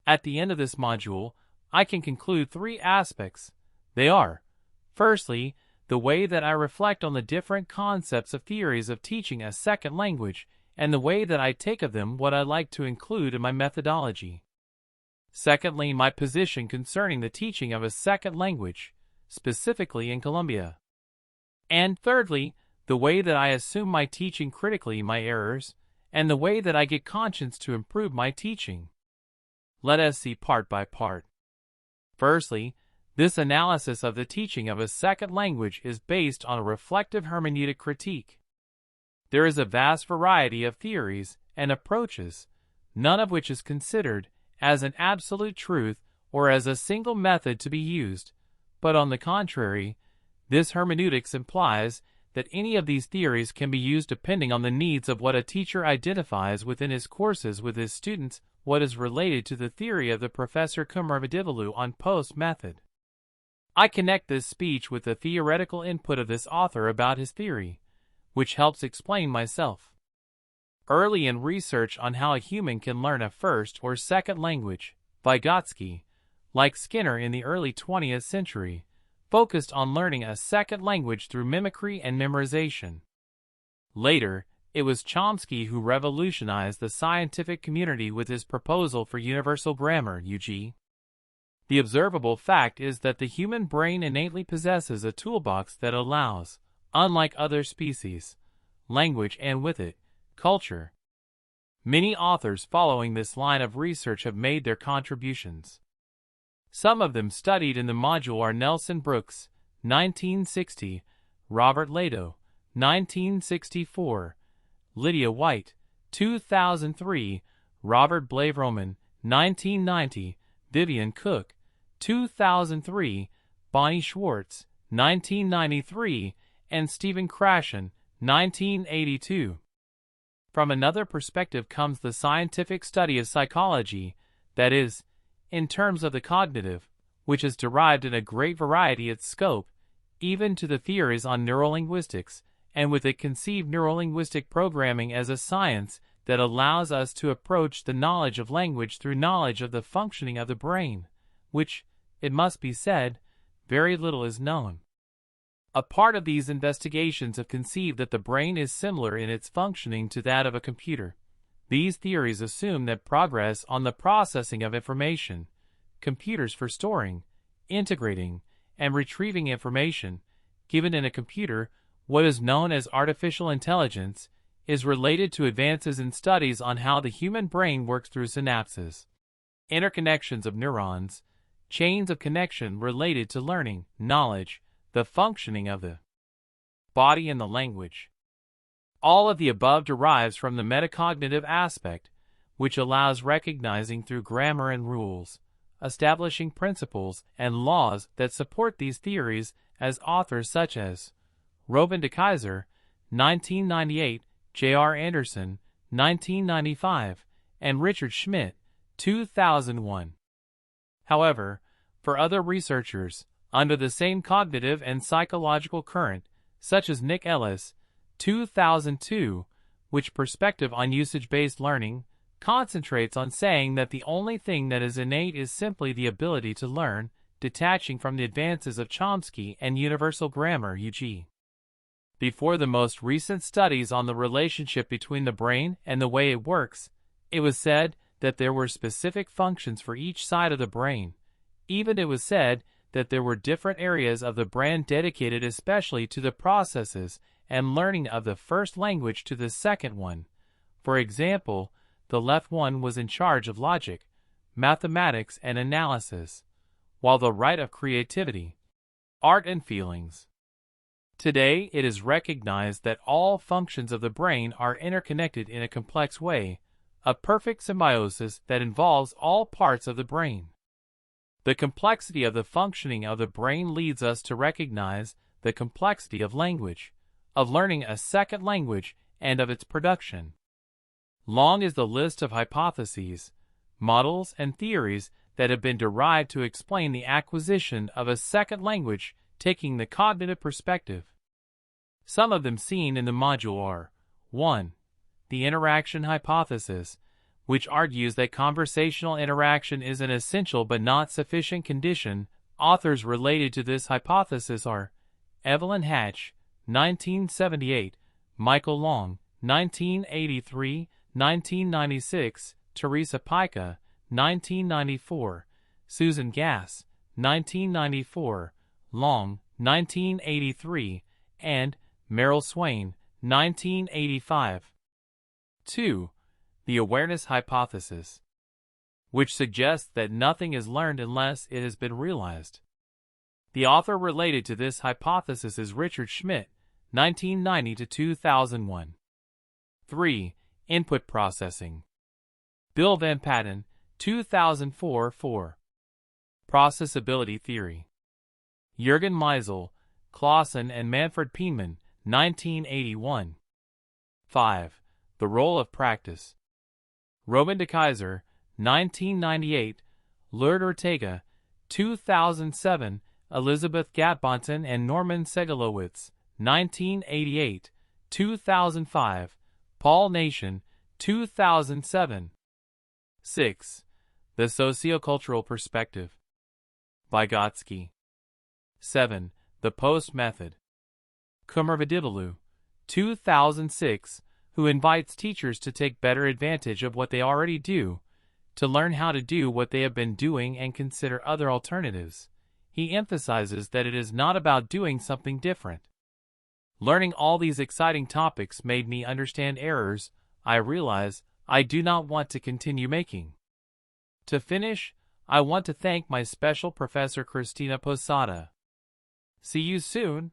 At the end of this module, I can conclude three aspects. They are, firstly, the way that I reflect on the different concepts of theories of teaching a second language, and the way that I take of them what I like to include in my methodology. Secondly, my position concerning the teaching of a second language, specifically in Colombia. And thirdly, the way that I assume my teaching critically my errors, and the way that I get conscience to improve my teaching. Let us see part by part. Firstly, this analysis of the teaching of a second language is based on a reflective hermeneutic critique. There is a vast variety of theories and approaches, none of which is considered as an absolute truth or as a single method to be used, but on the contrary, this hermeneutics implies that any of these theories can be used depending on the needs of what a teacher identifies within his courses with his students, what is related to the theory of the Professor Kumarvidivulu on post method. I connect this speech with the theoretical input of this author about his theory, which helps explain myself. Early in research on how a human can learn a first or second language, Vygotsky, like Skinner in the early 20th century, focused on learning a second language through mimicry and memorization. Later, it was Chomsky who revolutionized the scientific community with his proposal for universal grammar, UG. The observable fact is that the human brain innately possesses a toolbox that allows, unlike other species, language and with it, culture. Many authors following this line of research have made their contributions. Some of them studied in the module are Nelson Brooks, 1960, Robert Lado, 1964, Lydia White, 2003, Robert Blaveroman, 1990, Vivian Cook, 2003, Bonnie Schwartz, 1993, and Stephen Krashen, 1982. From another perspective comes the scientific study of psychology, that is, in terms of the cognitive, which is derived in a great variety its scope, even to the theories on neurolinguistics, and with it conceived neurolinguistic programming as a science that allows us to approach the knowledge of language through knowledge of the functioning of the brain, which, it must be said, very little is known. A part of these investigations have conceived that the brain is similar in its functioning to that of a computer. These theories assume that progress on the processing of information, computers for storing, integrating, and retrieving information, given in a computer, what is known as artificial intelligence, is related to advances in studies on how the human brain works through synapses, interconnections of neurons, chains of connection related to learning, knowledge, the functioning of the body and the language. All of the above derives from the metacognitive aspect, which allows recognizing through grammar and rules, establishing principles and laws that support these theories, as authors such as Robin de Keyser, 1998, J.R. Anderson, 1995, and Richard Schmidt, 2001. However, for other researchers, under the same cognitive and psychological current, such as Nick Ellis, 2002, which perspective on usage-based learning concentrates on saying that the only thing that is innate is simply the ability to learn, detaching from the advances of Chomsky and universal grammar, UG. Before the most recent studies on the relationship between the brain and the way it works, it was said that there were specific functions for each side of the brain. Even it was said that there were different areas of the brain dedicated especially to the processes and learning of the first language to the second one. For example, the left one was in charge of logic, mathematics, and analysis, while the right of creativity, art, and feelings. Today, it is recognized that all functions of the brain are interconnected in a complex way, a perfect symbiosis that involves all parts of the brain. The complexity of the functioning of the brain leads us to recognize the complexity of language, of learning a second language, and of its production. Long is the list of hypotheses, models, and theories that have been derived to explain the acquisition of a second language, taking the cognitive perspective. Some of them seen in the module are 1. The interaction hypothesis, which argues that conversational interaction is an essential but not sufficient condition. Authors related to this hypothesis are Evelyn Hatch, 1978, Michael Long, 1983, 1996, Teresa Pica, 1994, Susan Gass, 1994, Long, 1983, and Meryl Swain, 1985. 2. The awareness hypothesis, which suggests that nothing is learned unless it has been realized. The author related to this hypothesis is Richard Schmidt, 1990 to 2001. 3. Input processing. Bill Van Patten, 2004. Processability theory. Jürgen Meisel, Clausen and Manfred Pienemann, 1981. 5. The role of practice. Roman de Kaiser, 1998, Lourdes Ortega, 2007, Elizabeth Gatbonton and Norman Segalowitz, 1988, 2005, Paul Nation, 2007. 6. The sociocultural perspective. Vygotsky. 7. The post method. Kumarvidipallu, 2006, who invites teachers to take better advantage of what they already do, to learn how to do what they have been doing and consider other alternatives. He emphasizes that it is not about doing something different. Learning all these exciting topics made me understand errors I realize I do not want to continue making. To finish, I want to thank my special professor Christina Posada. See you soon!